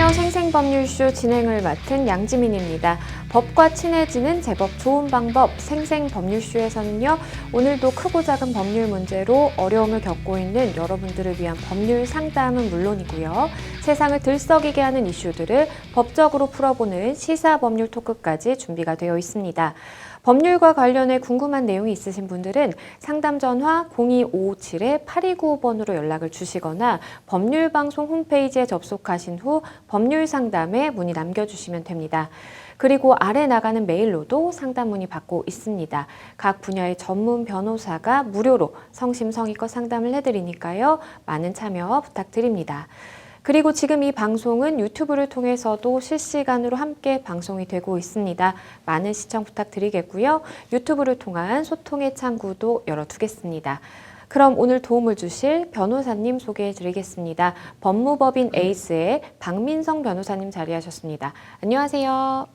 안녕하세요. 생생법률쇼 진행을 맡은 양지민입니다. 법과 친해지는 제법 좋은 방법 생생법률쇼에서는요. 오늘도 크고 작은 법률 문제로 어려움을 겪고 있는 여러분들을 위한 법률 상담은 물론이고요. 세상을 들썩이게 하는 이슈들을 법적으로 풀어보는 시사법률 토크까지 준비가 되어 있습니다. 법률과 관련해 궁금한 내용이 있으신 분들은 상담 전화 02557-8295번으로 연락을 주시거나 법률방송 홈페이지에 접속하신 후 법률상담에 문의 남겨주시면 됩니다. 그리고 아래 나가는 메일로도 상담 문의 받고 있습니다. 각 분야의 전문 변호사가 무료로 성심성의껏 상담을 해드리니까요. 많은 참여 부탁드립니다. 그리고 지금 이 방송은 유튜브를 통해서도 실시간으로 함께 방송이 되고 있습니다. 많은 시청 부탁드리겠고요. 유튜브를 통한 소통의 창구도 열어두겠습니다. 그럼 오늘 도움을 주실 변호사님 소개해 드리겠습니다. 법무법인 에이스의 박민성 변호사님 자리하셨습니다. 안녕하세요.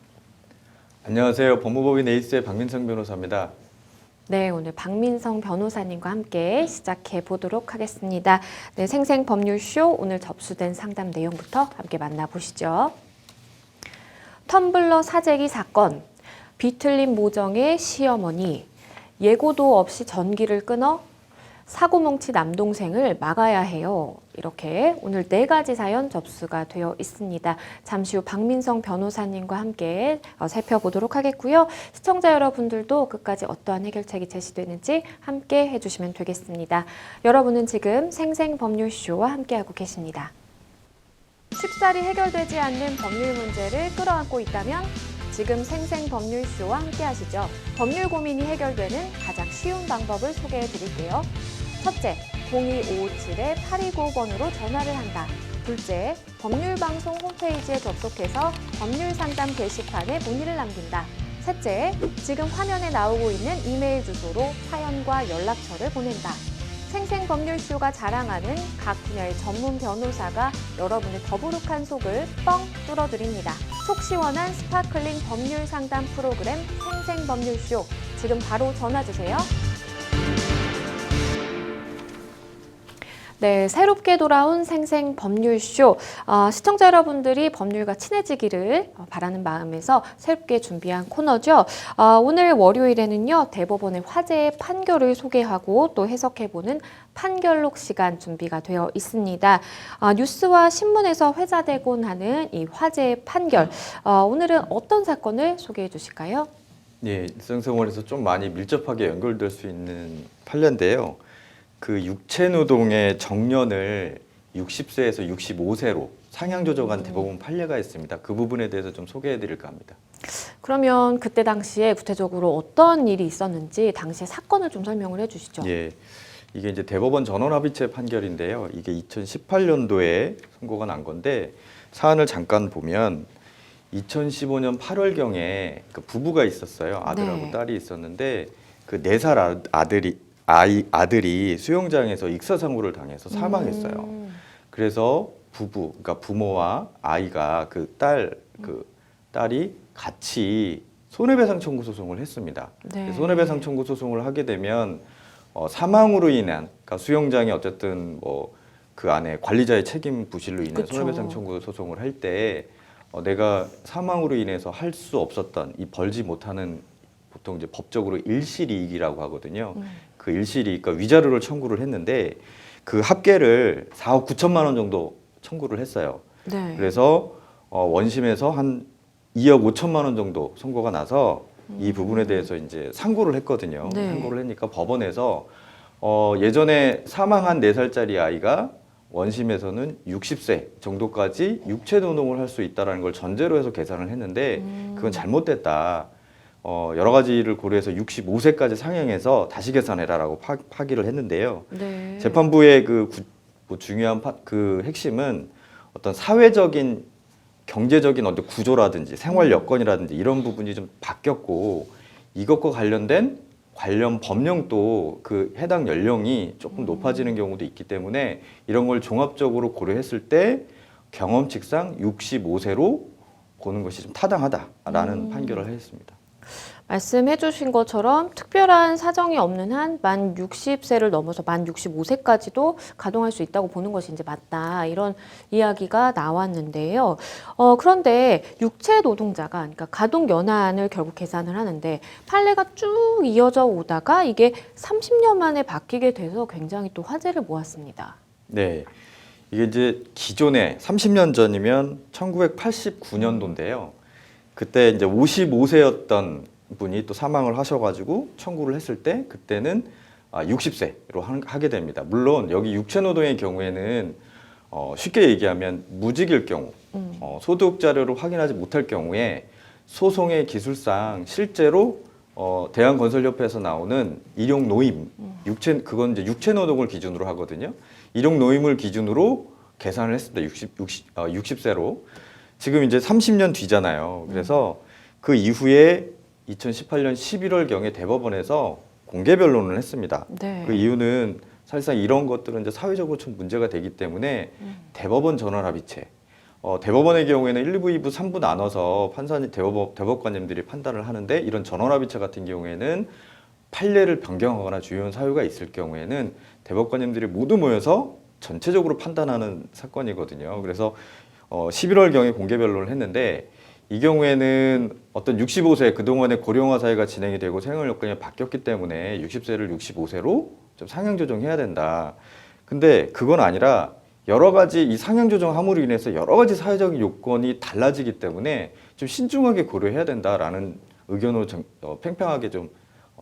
안녕하세요. 법무법인 에이스의 박민성 변호사입니다. 네, 오늘 박민성 변호사님과 함께 시작해 보도록 하겠습니다. 네, 생생법률쇼 오늘 접수된 상담 내용부터 함께 만나보시죠. 텀블러 사재기 사건, 비틀린 모정의 시어머니, 예고도 없이 전기를 끊어 사고뭉치 남동생을 막아야 해요. 이렇게 오늘 4가지 사연 접수가 되어 있습니다. 잠시 후 박민성 변호사님과 함께 살펴보도록 하겠고요. 시청자 여러분들도 끝까지 어떠한 해결책이 제시되는지 함께 해주시면 되겠습니다. 여러분은 지금 생생법률쇼와 함께하고 계십니다. 쉽사리 해결되지 않는 법률 문제를 끌어안고 있다면 지금 생생법률쇼와 함께하시죠. 법률 고민이 해결되는 가장 쉬운 방법을 소개해 드릴게요. 첫째, 02557-8295번으로 전화를 한다. 둘째, 법률방송 홈페이지에 접속해서 법률상담 게시판에 문의를 남긴다. 셋째, 지금 화면에 나오고 있는 이메일 주소로 사연과 연락처를 보낸다. 생생법률쇼가 자랑하는 각 분야의 전문 변호사가 여러분의 더부룩한 속을 뻥 뚫어드립니다. 속 시원한 스파클링 법률 상담 프로그램 생생법률쇼. 지금 바로 전화 주세요. 네, 새롭게 돌아온 생생법률쇼. 시청자 여러분들이 법률과 친해지기를 바라는 마음에서 새롭게 준비한 코너죠. 오늘 월요일에는요, 대법원의 화제의 판결을 소개하고 또 해석해보는 판결록 시간 준비가 되어 있습니다. 뉴스와 신문에서 회자되곤 하는 이 화제의 판결. 오늘은 어떤 사건을 소개해 주실까요? 예, 일상생활에서 좀 많이 밀접하게 연결될 수 있는 판례인데요. 그 육체노동의 정년을 60세에서 65세로 상향 조정한 대법원 판례가 있습니다. 그 부분에 대해서 좀 소개해 드릴까 합니다. 그러면 그때 당시에 구체적으로 어떤 일이 있었는지 당시의 사건을 좀 설명을 해 주시죠. 예, 이게 이제 대법원 전원합의체 판결인데요. 이게 2018년도에 선고가 난 건데 사안을 잠깐 보면 2015년 8월경에 그 부부가 있었어요. 아들하고 네. 딸이 있었는데 그 4살 아들이 수영장에서 익사사고를 당해서 사망했어요. 그래서 그러니까 부모와 아이가 딸이 같이 손해배상 청구 소송을 했습니다. 네. 손해배상 청구 소송을 하게 되면 사망으로 인한, 그러니까 수영장이 어쨌든 그 안에 관리자의 책임 부실로 인한 그쵸. 손해배상 청구 소송을 할 때 내가 사망으로 인해서 할 수 없었던 이 벌지 못하는 보통 이제 법적으로 일실이익이라고 하거든요. 그 일실이익, 그러니까 위자료를 청구를 했는데 그 합계를 4억 9천만 원 정도 청구를 했어요. 네. 그래서 원심에서 한 2억 5천만 원 정도 선고가 나서 이 부분에 대해서 이제 상고를 했거든요. 네. 상고를 했으니까 법원에서 예전에 사망한 4살짜리 아이가 원심에서는 60세 정도까지 육체 노동을 할 수 있다는 걸 전제로 해서 계산을 했는데 그건 잘못됐다. 여러 가지를 고려해서 65세까지 상향해서 다시 계산해라라고 파기를 했는데요. 네. 재판부의 중요한 그 핵심은 어떤 사회적인 경제적인 어떤 구조라든지 생활 여건이라든지 이런 부분이 좀 바뀌었고 이것과 관련된 관련 법령도 그 해당 연령이 조금 높아지는 경우도 있기 때문에 이런 걸 종합적으로 고려했을 때 경험칙상 65세로 보는 것이 좀 타당하다라는 판결을 했습니다. 말씀해 주신 것처럼 특별한 사정이 없는 한 만 60세를 넘어서 만 65세까지도 가동할 수 있다고 보는 것이 이제 맞다. 이런 이야기가 나왔는데요. 그런데 육체 노동자가 그러니까 가동 연한을 결국 계산을 하는데 판례가 쭉 이어져 오다가 이게 30년 만에 바뀌게 돼서 굉장히 또 화제를 모았습니다. 네. 이게 이제 기존에 30년 전이면 1989년도인데요. 그때 이제 55세였던 분이 또 사망을 하셔가지고 청구를 했을 때 그때는 60세로 하게 됩니다. 물론 여기 육체노동의 경우에는 쉽게 얘기하면 무직일 경우, 소득 자료를 확인하지 못할 경우에 소송의 기술상 실제로 대한건설협회에서 나오는 일용 노임, 그건 이제 육체노동을 기준으로 하거든요. 일용 노임을 기준으로 계산을 했습니다. 60세로. 지금 이제 30년 뒤잖아요. 그래서 그 이후에 2018년 11월경에 대법원에서 공개 변론을 했습니다. 네. 그 이유는 사실상 이런 것들은 이제 사회적으로 좀 문제가 되기 때문에 대법원 전원합의체. 대법원의 경우에는 1, 2부, 2부, 3부 나눠서 대법관님들이 판단을 하는데 이런 전원합의체 같은 경우에는 판례를 변경하거나 주요한 사유가 있을 경우에는 대법관님들이 모두 모여서 전체적으로 판단하는 사건이거든요. 그래서 11월경에 공개 변론을 했는데 이 경우에는 어떤 65세 그동안의 고령화 사회가 진행이 되고 생활 여건이 바뀌었기 때문에 60세를 65세로 좀 상향 조정해야 된다. 근데 그건 아니라 여러 가지 이 상향 조정함으로 인해서 여러 가지 사회적인 요건이 달라지기 때문에 좀 신중하게 고려해야 된다라는 의견으로 팽팽하게 좀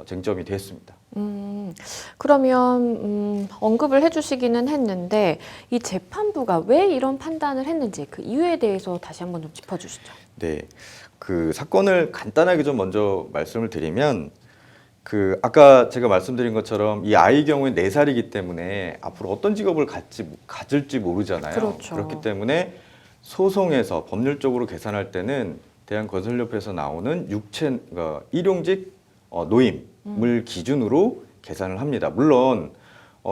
쟁점이 됐습니다. 그러면 언급을 해주시기는 했는데 이 재판부가 왜 이런 판단을 했는지 그 이유에 대해서 다시 한번 좀 짚어주시죠. 네, 그 사건을 간단하게 좀 먼저 말씀을 드리면 그 아까 제가 말씀드린 것처럼 이 아이 경우에 4살이기 때문에 앞으로 어떤 직업을 가질지 모르잖아요. 그렇죠. 그렇기 때문에 소송에서 법률적으로 계산할 때는 대한건설협회에서 나오는 그러니까 일용직 노임을 기준으로 계산을 합니다. 물론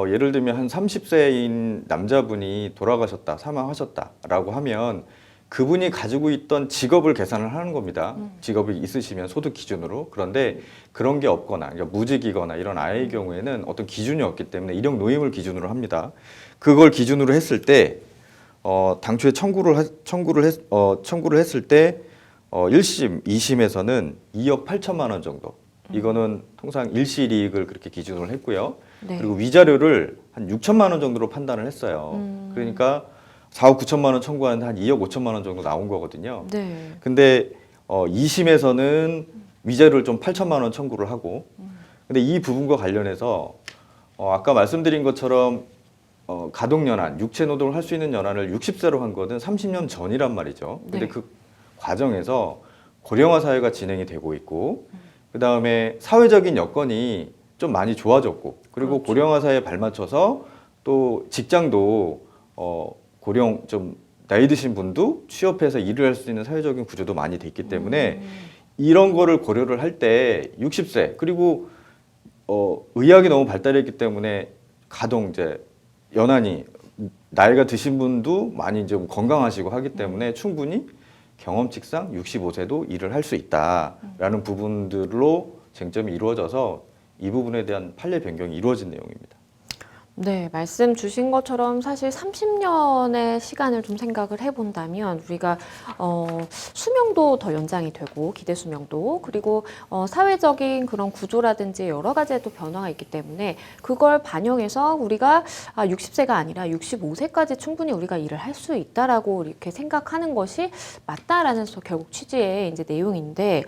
예를 들면 한 30세인 남자분이 돌아가셨다, 사망하셨다라고 하면 그분이 가지고 있던 직업을 계산을 하는 겁니다. 직업이 있으시면 소득 기준으로. 그런데 그런 게 없거나 그러니까 무직이거나 이런 아이의 경우에는 어떤 기준이 없기 때문에 일용 노임을 기준으로 합니다. 그걸 기준으로 했을 때 당초에 청구를 했을 때 1심, 2심에서는 2억 8천만 원 정도. 이거는 통상 일시이익을 그렇게 기준으로 했고요. 네. 그리고 위자료를 한 6천만 원 정도로 판단을 했어요. 그러니까 4억 9천만 원 청구하는데 한 2억 5천만 원 정도 나온 거거든요. 네. 근데 2심에서는 위자료를 좀 8천만 원 청구를 하고 근데 이 부분과 관련해서 아까 말씀드린 것처럼 가동 연한, 육체 노동을 할 수 있는 연한을 60세로 한 거는 30년 전이란 말이죠. 근데 네. 그 과정에서 고령화 사회가 진행이 되고 있고 그다음에 사회적인 여건이 좀 많이 좋아졌고 그리고 그렇죠. 고령화 사회에 발맞춰서 또 직장도 좀 나이 드신 분도 취업해서 일을 할 수 있는 사회적인 구조도 많이 됐기 때문에 이런 거를 고려를 할 때 60세 그리고 의학이 너무 발달했기 때문에 이제 연한이 나이가 드신 분도 많이 이제 건강하시고 하기 때문에 충분히 경험칙상 65세도 일을 할 수 있다라는 부분들로 쟁점이 이루어져서 이 부분에 대한 판례 변경이 이루어진 내용입니다. 네, 말씀 주신 것처럼 사실 30년의 시간을 좀 생각을 해본다면 우리가 수명도 더 연장이 되고 기대 수명도 그리고 사회적인 그런 구조라든지 여러 가지의 또 변화가 있기 때문에 그걸 반영해서 우리가 60세가 아니라 65세까지 충분히 우리가 일을 할 수 있다라고 이렇게 생각하는 것이 맞다라는 결국 취지의 이제 내용인데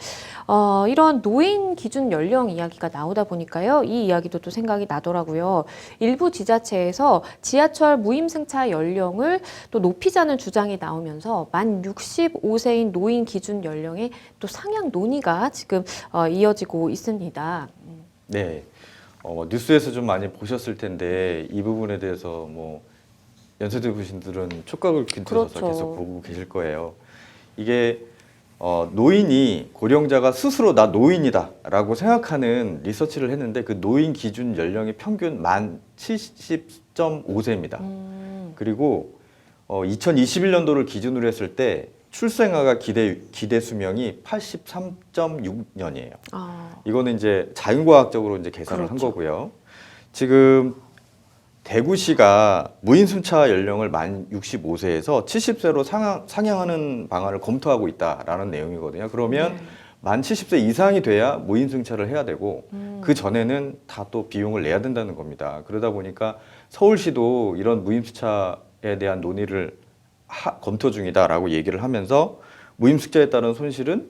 이런 노인 기준 연령 이야기가 나오다 보니까요, 이 이야기도 또 생각이 나더라고요. 일부 지자체에서 지하철 무임승차 연령을 또 높이자는 주장이 나오면서 만 65세인 노인 기준 연령의 또 상향 논의가 지금 이어지고 있습니다. 네, 뉴스에서 좀 많이 보셨을 텐데 이 부분에 대해서 뭐 연세대 분들은 촉각을 균등해서 그렇죠. 계속 보고 계실 거예요. 이게 노인이 고령자가 스스로 나 노인이다라고 생각하는 리서치를 했는데 그 노인 기준 연령이 평균 만 70.5세입니다. 그리고 2021년도를 기준으로 했을 때 출생아가 기대 수명이 83.6년이에요. 이거는 이제 자연과학적으로 이제 계산을 한 그렇죠. 거고요. 지금 대구시가 무임승차 연령을 만 65세에서 70세로 상향하는 방안을 검토하고 있다라는 내용이거든요. 그러면 네. 만 70세 이상이 돼야 무임승차를 해야 되고 그 전에는 다 또 비용을 내야 된다는 겁니다. 그러다 보니까 서울시도 이런 무임승차에 대한 논의를 검토 중이다라고 얘기를 하면서 무임승차에 따른 손실은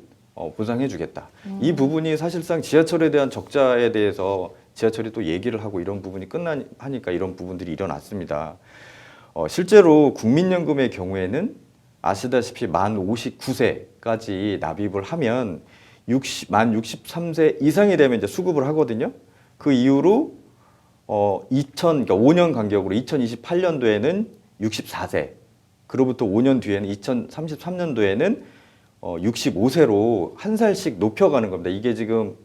보상해주겠다. 이 부분이 사실상 지하철에 대한 적자에 대해서 지하철이 또 얘기를 하고 이런 부분이 하니까 이런 부분들이 일어났습니다. 실제로 국민연금의 경우에는 아시다시피 만 59세까지 납입을 하면 만 63세 이상이 되면 이제 수급을 하거든요. 그 이후로 그러니까 5년 간격으로 2028년도에는 64세, 그로부터 5년 뒤에는 2033년도에는 65세로 한 살씩 높여가는 겁니다. 이게 지금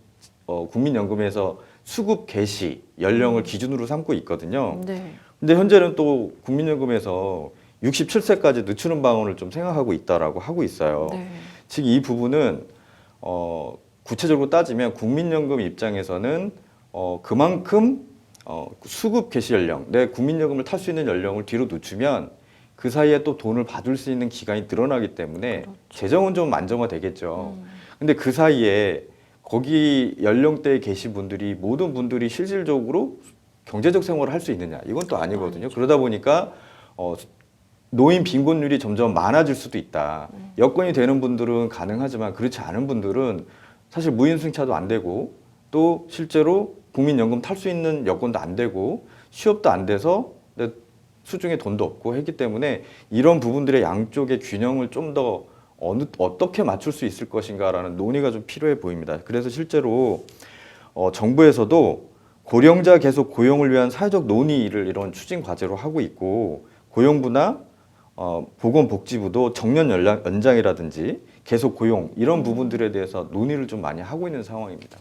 국민연금에서 수급 개시 연령을 기준으로 삼고 있거든요. 네. 근데 현재는 또 국민연금에서 67세까지 늦추는 방안을 좀 생각하고 있다라고 하고 있어요. 네. 즉 이 부분은 구체적으로 따지면 국민연금 입장에서는 그만큼 수급 개시 연령, 내 국민연금을 탈 수 있는 연령을 뒤로 늦추면 그 사이에 또 돈을 받을 수 있는 기간이 늘어나기 때문에 그렇죠. 재정은 좀 안정화되겠죠. 근데 그 사이에 거기 연령대에 계신 분들이 모든 분들이 실질적으로 경제적 생활을 할 수 있느냐, 이건 또 아니거든요. 그러다 보니까 노인 빈곤율이 점점 많아질 수도 있다. 여건이 되는 분들은 가능하지만 그렇지 않은 분들은 사실 무임승차도 안 되고 또 실제로 국민연금 탈 수 있는 여건도 안 되고 취업도 안 돼서 수중에 돈도 없고 했기 때문에 이런 부분들의 양쪽의 균형을 좀 더 어떻게 맞출 수 있을 것인가라는 논의가 좀 필요해 보입니다. 그래서 실제로 정부에서도 고령자 계속 고용을 위한 사회적 논의를 이런 추진 과제로 하고 있고, 고용부나 보건복지부도 정년 연장이라든지 계속 고용 이런 부분들에 대해서 논의를 좀 많이 하고 있는 상황입니다.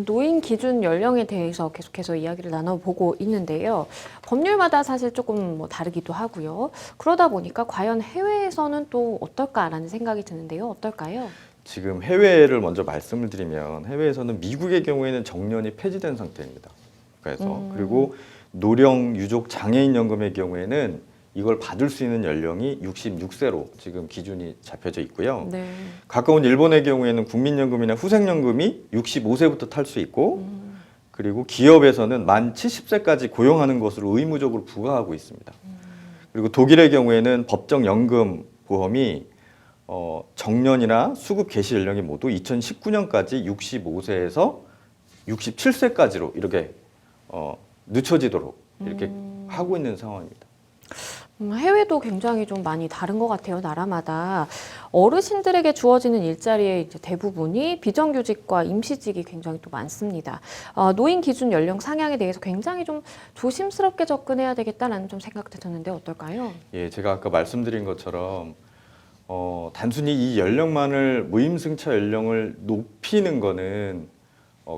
노인 기준 연령에 대해서 계속해서 이야기를 나눠보고 있는데요. 법률마다 사실 조금 뭐 다르기도 하고요. 그러다 보니까 과연 해외에서는 또 어떨까라는 생각이 드는데요. 어떨까요? 지금 해외를 먼저 말씀을 드리면, 해외에서는 미국의 경우에는 정년이 폐지된 상태입니다. 그래서 그리고 노령 유족 장애인 연금의 경우에는 이걸 받을 수 있는 연령이 66세로 지금 기준이 잡혀져 있고요. 네. 가까운 일본의 경우에는 국민연금이나 후생연금이 65세부터 탈 수 있고, 그리고 기업에서는 만 70세까지 고용하는 것으로 의무적으로 부과하고 있습니다. 그리고 독일의 경우에는 법정 연금 보험이 정년이나 수급 개시 연령이 모두 2019년까지 65세에서 67세까지로 이렇게 늦춰지도록 이렇게 하고 있는 상황입니다. 해외도 굉장히 좀 많이 다른 것 같아요, 나라마다. 어르신들에게 주어지는 일자리의 이제 대부분이 비정규직과 임시직이 굉장히 또 많습니다. 노인 기준 연령 상향에 대해서 굉장히 좀 조심스럽게 접근해야 되겠다라는 좀 생각도 드는데 어떨까요? 예, 제가 아까 말씀드린 것처럼 단순히 이 연령만을, 무임승차 연령을 높이는 거는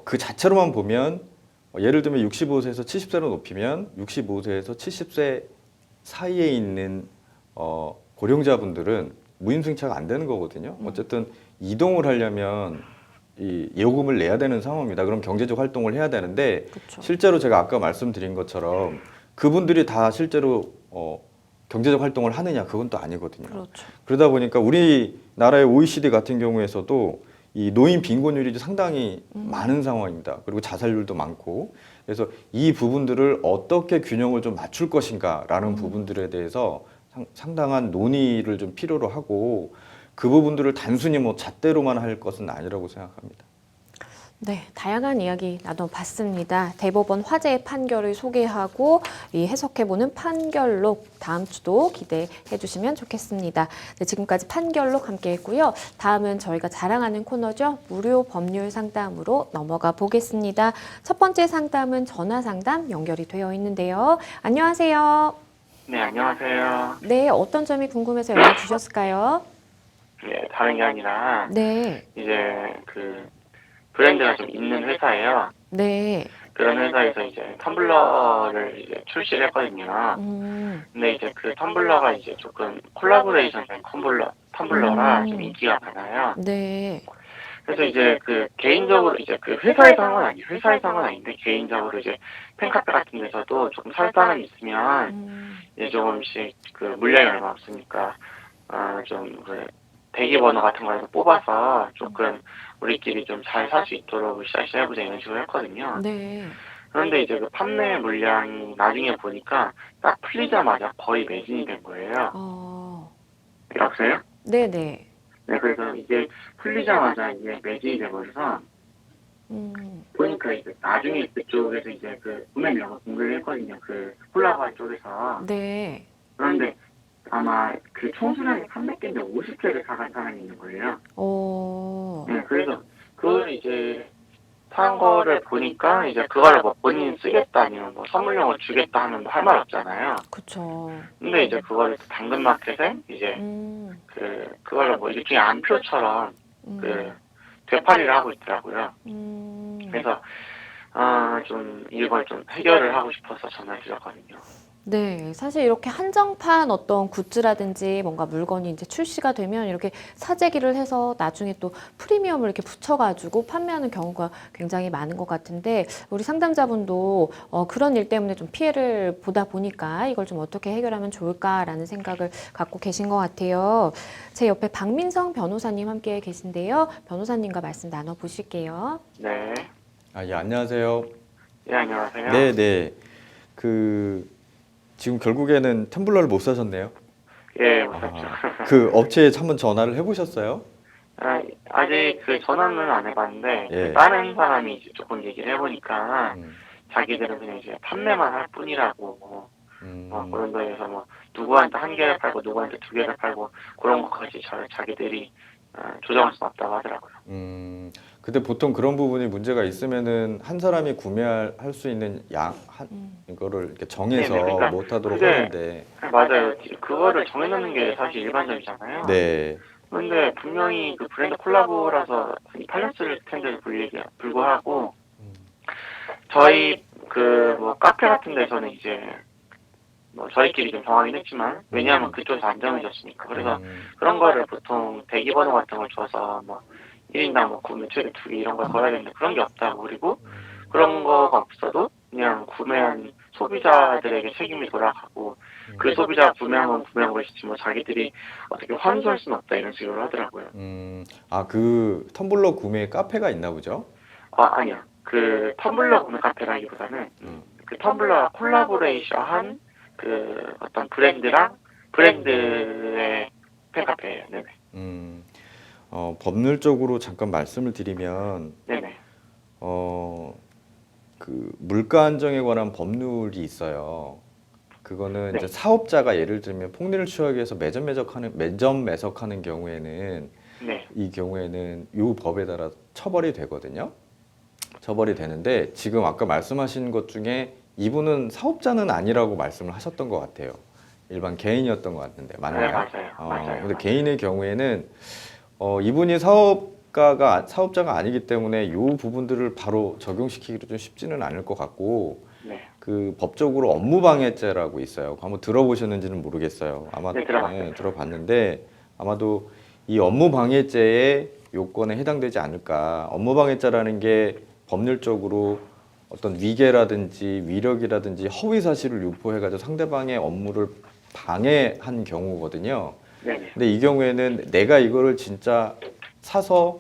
그 자체로만 보면 예를 들면 65세에서 70세로 높이면 65세에서 70세 사이에 있는 고령자분들은 무임승차가 안 되는 거거든요. 어쨌든 이동을 하려면 이 예고금을 내야 되는 상황입니다. 그럼 경제적 활동을 해야 되는데, 그렇죠. 실제로 제가 아까 말씀드린 것처럼 그분들이 다 실제로 경제적 활동을 하느냐, 그건 또 아니거든요. 그렇죠. 그러다 보니까 우리나라의 OECD 같은 경우에서도 이 노인 빈곤율이 상당히 많은 상황입니다. 그리고 자살률도 많고, 그래서 이 부분들을 어떻게 균형을 좀 맞출 것인가라는 부분들에 대해서 상당한 논의를 좀 필요로 하고, 그 부분들을 단순히 뭐 잣대로만 할 것은 아니라고 생각합니다. 네, 다양한 이야기 나눠봤습니다. 대법원 화제의 판결을 소개하고 이 해석해보는 판결록 다음 주도 기대해 주시면 좋겠습니다. 네, 지금까지 판결록 함께했고요. 다음은 저희가 자랑하는 코너죠. 무료 법률 상담으로 넘어가 보겠습니다. 첫 번째 상담은 전화 상담 연결이 되어 있는데요. 안녕하세요. 네, 안녕하세요. 네, 어떤 점이 궁금해서 연락 주셨을까요? 네, 다른 게 아니라 네, 이제 그 브랜드가 좀 있는 회사예요. 네, 그런 회사에서 이제 텀블러를 이제 출시를 했거든요. 근데 이제 그 텀블러가 이제 조금 콜라보레이션 된 텀블러라 좀 인기가 많아요. 네. 그래서 이제 그 개인적으로 이제 그 회사에서 한 건 아니에요. 회사에서 한 건 아닌데 개인적으로 이제 팬카페 같은 데서도 조금 살 사람이 있으면 이제 조금씩 그 물량이 얼마 없으니까 좀 그 대기 번호 같은 거에서 뽑아서 조금 우리끼리 좀 잘 살 수 있도록 으쌰으쌰 해보자 이런 식으로 했거든요. 네. 그런데 이제 그 판매 물량이 나중에 보니까 딱 풀리자마자 거의 매진이 된 거예요. 여보세요? 네네. 네, 그래서 이게 풀리자마자 이제 매진이 돼버려서 보니까 이제 나중에 그쪽에서 이제 그 구매량을 공개를 했거든요. 그 콜라보 쪽에서. 네. 그런데 아마 그 총수량이 300개인데 50개를 사간 사람이 있는 거예요. 네, 그래서 그걸 이제 산 거를 보니까 이제 그걸 뭐 본인이 쓰겠다 아니면 뭐 선물용을 주겠다 하면 뭐 할 말 없잖아요. 그쵸. 근데 이제 그거를 당근마켓에 이제 그걸로 뭐 일종의 안표처럼 그 되팔이를 하고 있더라고요. 그래서 좀 이걸 좀 해결을 하고 싶어서 전화를 드렸거든요. 네, 사실 이렇게 한정판 어떤 굿즈라든지 뭔가 물건이 이제 출시가 되면 이렇게 사재기를 해서 나중에 또 프리미엄을 이렇게 붙여가지고 판매하는 경우가 굉장히 많은 것 같은데 우리 상담자분도 그런 일 때문에 좀 피해를 보다 보니까 이걸 좀 어떻게 해결하면 좋을까라는 생각을 갖고 계신 것 같아요. 제 옆에 박민성 변호사님 함께 계신데요. 변호사님과 말씀 나눠보실게요. 네. 예, 안녕하세요. 네, 안녕하세요. 네. 지금 결국에는 텀블러를 못 사셨네요. 예, 못 샀죠. 그 업체에 한번 전화를 해보셨어요? 아직 그 전화는 안 해봤는데 예. 그 다른 사람이 이제 조금 얘기를 해보니까 자기들은 그냥 이제 판매만 할 뿐이라고 그런 거에서 뭐 누구한테 한 개를 팔고 누구한테 두 개를 팔고 그런 것까지 자기들이 조정할 수 없다고 하더라고요. 근데 보통 그런 부분이 문제가 있으면은 한 사람이 구매할 수 있는 이거를 이렇게 정해서 네네, 그러니까 못하도록 그게- 하는데. 맞아요. 그거를 정해놓는 게 사실 일반적이잖아요. 네. 근데 분명히 그 브랜드 콜라보라서 팔렸을 텐데도 불구하고 저희 그 뭐 카페 같은 데서는 이제 뭐 저희끼리 좀 정하긴 했지만 왜냐하면 그쪽에서 안 정해졌으니까 그래서 그런 거를 보통 대기번호 같은 걸 줘서 뭐 1인당 뭐 구매 최대 2개 이런 걸 걸어야 되는데 그런 게 없다고. 그리고 그런 거가 없어도 그냥 구매한 소비자들에게 책임이 돌아가고 그 소비자가 구매한 것이지 뭐 자기들이 어떻게 환수할 수는 없다 이런 식으로 하더라고요. 그 텀블러 구매 카페가 있나 보죠? 아니요. 그 텀블러 구매 카페라기보다는 그 텀블러 콜라보레이션한 그 어떤 브랜드의 팬카페예요. 네네. 법률적으로 잠깐 말씀을 드리면 네네. 그 물가 안정에 관한 법률이 있어요. 그거는 네. 이제 사업자가 예를 들면 폭리를 취하기 위해서 매점 매석하는 경우에는 네. 이 경우에는 이 법에 따라 처벌이 되거든요. 처벌이 되는데 지금 아까 말씀하신 것 중에 이분은 사업자는 아니라고 말씀을 하셨던 것 같아요. 일반 개인이었던 것 같은데 맞나요? 네, 맞아요. 맞아요. 근데 개인의 경우에는 이분이 사업자가 아니기 때문에 이 부분들을 바로 적용시키기도 좀 쉽지는 않을 것 같고, 네. 그 법적으로 업무방해죄라고 있어요. 한번 들어보셨는지는 모르겠어요. 아마 네, 들어봤어요. 들어봤는데 아마도 이 업무방해죄의 요건에 해당되지 않을까. 업무방해죄라는 게 법률적으로 어떤 위계라든지 위력이라든지 허위 사실을 유포해가지고 상대방의 업무를 방해한 경우거든요. 네네. 근데 이 경우에는 내가 이거를 진짜 사서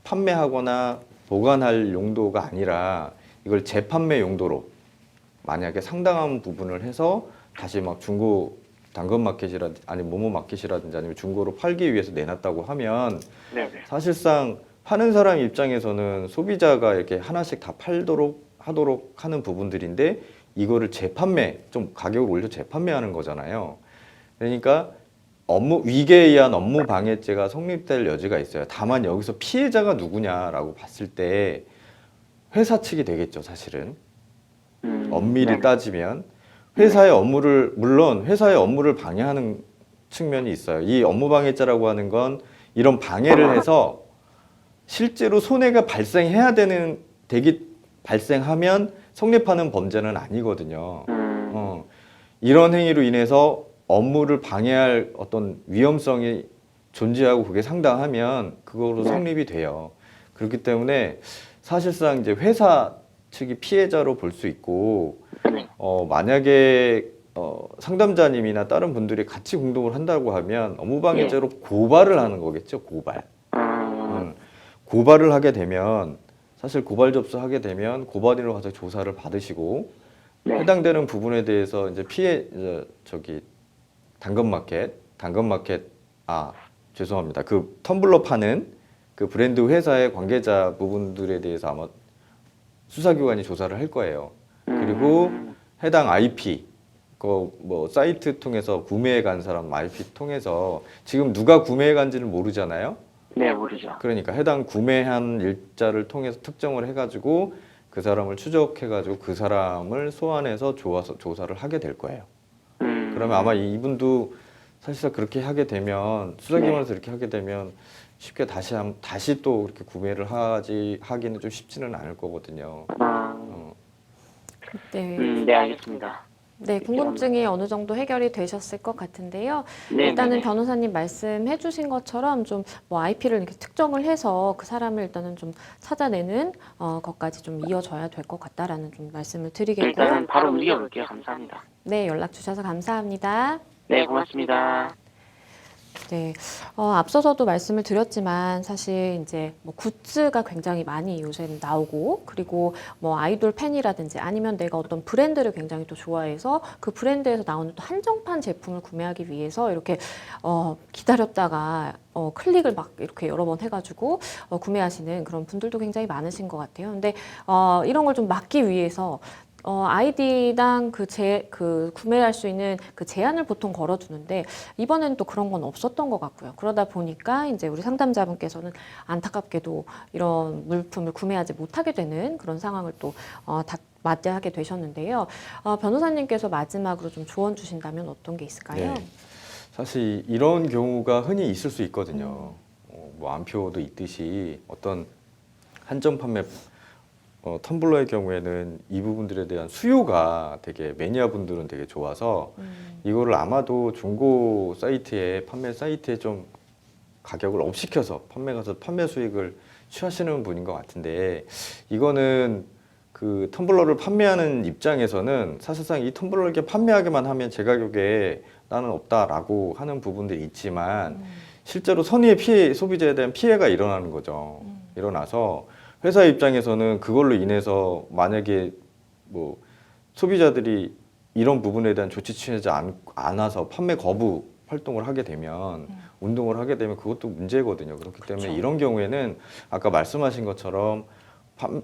판매하거나 보관할 용도가 아니라 이걸 재판매 용도로 만약에 상당한 부분을 해서 다시 막 중고 당근마켓이라든지 아니 모모마켓이라든지 아니면 중고로 팔기 위해서 내놨다고 하면 네네. 사실상 파는 사람 입장에서는 소비자가 이렇게 하나씩 다 팔도록 하도록 하는 부분들인데 이거를 재판매, 좀 가격을 올려 재판매하는 거잖아요. 그러니까 위계에 의한 업무 방해죄가 성립될 여지가 있어요. 다만 여기서 피해자가 누구냐라고 봤을 때 회사 측이 되겠죠, 사실은. 엄밀히 네네. 따지면 회사의 업무를, 물론 회사의 업무를 방해하는 측면이 있어요. 이 업무 방해죄라고 하는 건 이런 방해를 해서 실제로 손해가 발생하면 성립하는 범죄는 아니거든요. 이런 행위로 인해서 업무를 방해할 어떤 위험성이 존재하고 그게 상당하면 그거로 성립이 돼요. 그렇기 때문에 사실상 이제 회사 측이 피해자로 볼 수 있고, 만약에 상담자님이나 다른 분들이 같이 공동을 한다고 하면 업무방해죄로 고발을 하는 거겠죠. 고발. 고발을 하게 되면, 사실 고발 접수하게 되면 고발인으로 가서 조사를 받으시고, 해당되는 부분에 대해서 이제 죄송합니다. 그 텀블러 파는 그 브랜드 회사의 관계자 부분들에 대해서 아마 수사기관이 조사를 할 거예요. 그리고 해당 IP, 뭐 사이트 통해서 구매해 간 사람 IP 통해서 지금 누가 구매해 간지를 모르잖아요. 네, 모르죠. 그러니까 해당 구매한 일자를 통해서 특정을 해가지고 그 사람을 추적해가지고 그 사람을 소환해서 조사를 하게 될 거예요. 그러면 아마 이분도 사실상 그렇게 하게 되면 수사기관에서 이렇게 하게 되면 쉽게 다시 또 그렇게 구매를 하기는 좀 쉽지는 않을 거거든요. 네. 네, 알겠습니다. 네, 궁금증이 어느 정도 해결이 되셨을 것 같은데요. 네, 일단은 네. 변호사님 말씀해 주신 것처럼 좀 뭐 IP를 이렇게 특정을 해서 그 사람을 일단은 좀 찾아내는 것까지 좀 이어져야 될 것 같다라는 좀 말씀을 드리겠고요. 일단은 바로 이어볼게요. 감사합니다. 네, 연락 주셔서 감사합니다. 네, 고맙습니다. 네, 앞서서도 말씀을 드렸지만 사실 이제 뭐 굿즈가 굉장히 많이 요새 나오고, 그리고 뭐 아이돌 팬이라든지 아니면 내가 어떤 브랜드를 굉장히 또 좋아해서 그 브랜드에서 나오는 또 한정판 제품을 구매하기 위해서 이렇게 기다렸다가 클릭을 막 이렇게 여러 번 해가지고 구매하시는 그런 분들도 굉장히 많으신 것 같아요. 근데 이런 걸 좀 막기 위해서 아이디당 그 구매할 수 있는 그 제한을 보통 걸어두는데 이번에는 또 그런 건 없었던 것 같고요. 그러다 보니까 이제 우리 상담자분께서는 안타깝게도 이런 물품을 구매하지 못하게 되는 그런 상황을 또 맞이하게 되셨는데요. 변호사님께서 마지막으로 좀 조언 주신다면 어떤 게 있을까요? 네. 사실 이런 경우가 흔히 있을 수 있거든요. 뭐 안표도 있듯이 어떤 한정 판매 텀블러의 경우에는 이 부분들에 대한 수요가 되게 매니아 분들은 되게 좋아서 이거를 아마도 중고 사이트에 판매 사이트에 좀 가격을 업시켜서 판매 수익을 취하시는 분인 것 같은데, 이거는 그 텀블러를 판매하는 입장에서는 사실상 이 텀블러를 이렇게 판매하기만 하면 제 가격에 나는 없다라고 하는 부분들이 있지만 실제로 선의의 소비자에 대한 피해가 일어나는 거죠. 일어나서 회사 입장에서는 그걸로 인해서 만약에 뭐 소비자들이 이런 부분에 대한 조치 취하지 않아서 판매 거부 활동을 하게 되면 운동을 하게 되면 그것도 문제거든요. 그렇기 때문에 그렇죠. 이런 경우에는 아까 말씀하신 것처럼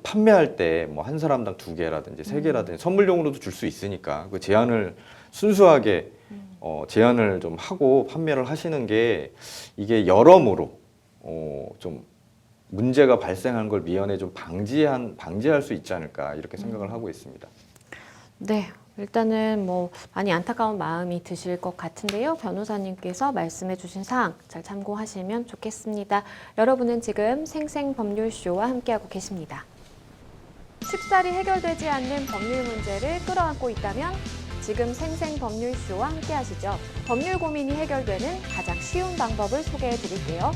판매할 때 뭐 한 사람당 2개라든지 3개라든지 선물용으로도 줄 수 있으니까 그 제한을 순수하게 제한을 좀 하고 판매를 하시는 게 이게 여러모로 좀 문제가 발생한 걸 미연에 좀 방지할 수 있지 않을까 이렇게 생각을 하고 있습니다. 네, 일단은 뭐 많이 안타까운 마음이 드실 것 같은데요. 변호사님께서 말씀해 주신 사항 잘 참고하시면 좋겠습니다. 여러분은 지금 생생법률쇼와 함께하고 계십니다. 쉽사리 해결되지 않는 법률 문제를 끌어안고 있다면 지금 생생법률쇼와 함께하시죠. 법률 고민이 해결되는 가장 쉬운 방법을 소개해 드릴게요.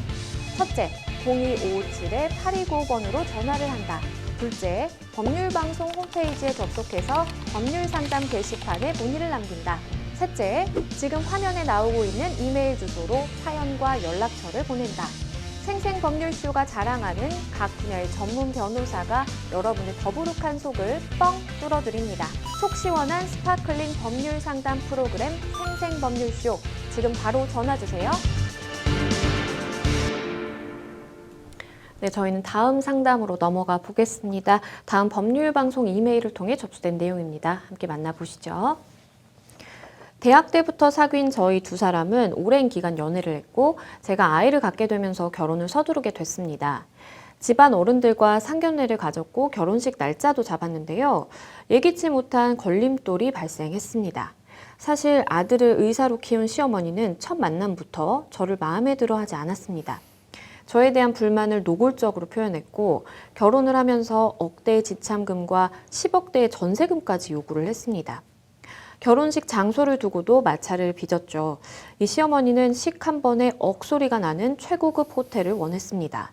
첫째, 02557-8295번으로 전화를 한다. 둘째, 법률방송 홈페이지에 접속해서 법률상담 게시판에 문의를 남긴다. 셋째, 지금 화면에 나오고 있는 이메일 주소로 사연과 연락처를 보낸다. 생생법률쇼가 자랑하는 각 분야의 전문 변호사가 여러분의 더부룩한 속을 뻥 뚫어드립니다. 속 시원한 스파클링 법률 상담 프로그램 생생법률쇼, 지금 바로 전화 주세요. 네, 저희는 다음 상담으로 넘어가 보겠습니다. 다음 법률방송 이메일을 통해 접수된 내용입니다. 함께 만나보시죠. 대학 때부터 사귄 저희 두 사람은 오랜 기간 연애를 했고 제가 아이를 갖게 되면서 결혼을 서두르게 됐습니다. 집안 어른들과 상견례를 가졌고 결혼식 날짜도 잡았는데요. 예기치 못한 걸림돌이 발생했습니다. 사실 아들을 의사로 키운 시어머니는 첫 만남부터 저를 마음에 들어 하지 않았습니다. 저에 대한 불만을 노골적으로 표현했고 결혼을 하면서 억대의 지참금과 10억대의 전세금까지 요구를 했습니다. 결혼식 장소를 두고도 마찰을 빚었죠. 이 시어머니는 식 한 번에 억소리가 나는 최고급 호텔을 원했습니다.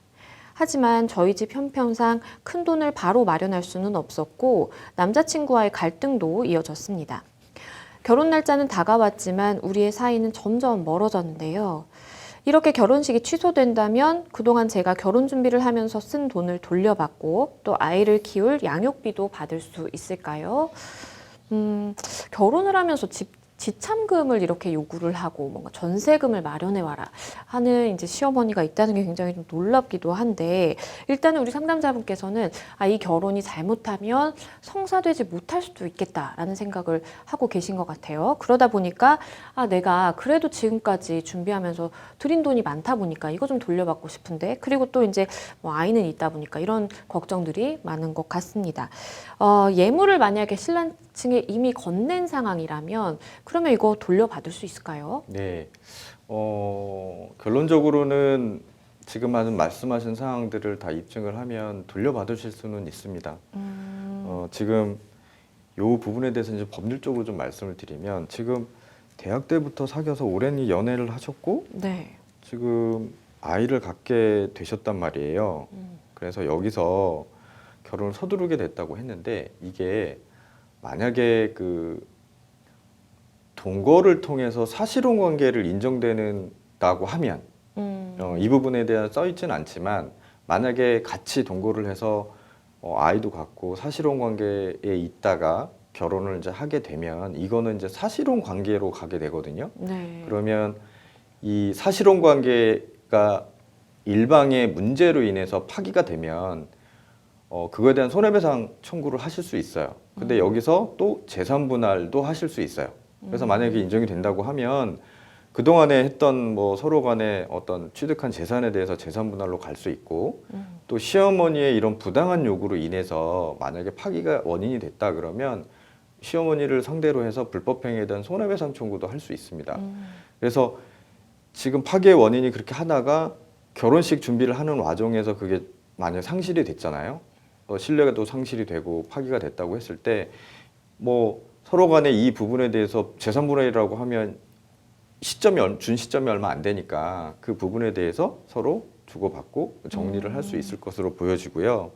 하지만 저희 집 형편상 큰 돈을 바로 마련할 수는 없었고 남자친구와의 갈등도 이어졌습니다. 결혼 날짜는 다가왔지만 우리의 사이는 점점 멀어졌는데요. 이렇게 결혼식이 취소된다면 그동안 제가 결혼 준비를 하면서 쓴 돈을 돌려받고 또 아이를 키울 양육비도 받을 수 있을까요? 결혼을 하면서 지참금을 이렇게 요구를 하고 뭔가 전세금을 마련해 와라 하는 이제 시어머니가 있다는 게 굉장히 좀 놀랍기도 한데 일단은 우리 상담자분께서는 이 결혼이 잘못하면 성사되지 못할 수도 있겠다라는 생각을 하고 계신 것 같아요. 그러다 보니까 내가 그래도 지금까지 준비하면서 들인 돈이 많다 보니까 이거 좀 돌려받고 싶은데 그리고 또 이제 뭐 아이는 있다 보니까 이런 걱정들이 많은 것 같습니다. 예물을 만약에 신랑 층에 이미 건넨 상황이라면 그러면 이거 돌려받을 수 있을까요? 네. 결론적으로는 지금 말씀하신 사항들을 다 입증을 하면 돌려받으실 수는 있습니다. 지금 이 부분에 대해서 이제 법률적으로 좀 말씀을 드리면 지금 대학 때부터 사귀어서 오랜 연애를 하셨고 네. 지금 아이를 갖게 되셨단 말이에요. 그래서 여기서 결혼을 서두르게 됐다고 했는데 이게 만약에 그 동거를 통해서 사실혼 관계를 인정되는다고 하면 이 부분에 대한 써 있지는 않지만 만약에 같이 동거를 해서 아이도 갖고 사실혼 관계에 있다가 결혼을 이제 하게 되면 이거는 이제 사실혼 관계로 가게 되거든요. 네. 그러면 이 사실혼 관계가 일방의 문제로 인해서 파기가 되면 그거에 대한 손해배상 청구를 하실 수 있어요. 근데 여기서 또 재산분할도 하실 수 있어요. 그래서 만약에 인정이 된다고 하면 그동안에 했던 뭐 서로 간에 어떤 취득한 재산에 대해서 재산분할로 갈 수 있고 또 시어머니의 이런 부당한 요구로 인해서 만약에 파기가 원인이 됐다 그러면 시어머니를 상대로 해서 불법행위에 대한 손해배상 청구도 할 수 있습니다. 그래서 지금 파기의 원인이 그렇게 하다가 결혼식 준비를 하는 와중에서 그게 만약 상실이 됐잖아요. 신뢰도 상실이 되고 파기가 됐다고 했을 때 뭐 서로 간에 이 부분에 대해서 재산분할이라고 하면 준 시점이 얼마 안 되니까 그 부분에 대해서 서로 주고받고 정리를 할 수 있을 것으로 보여지고요.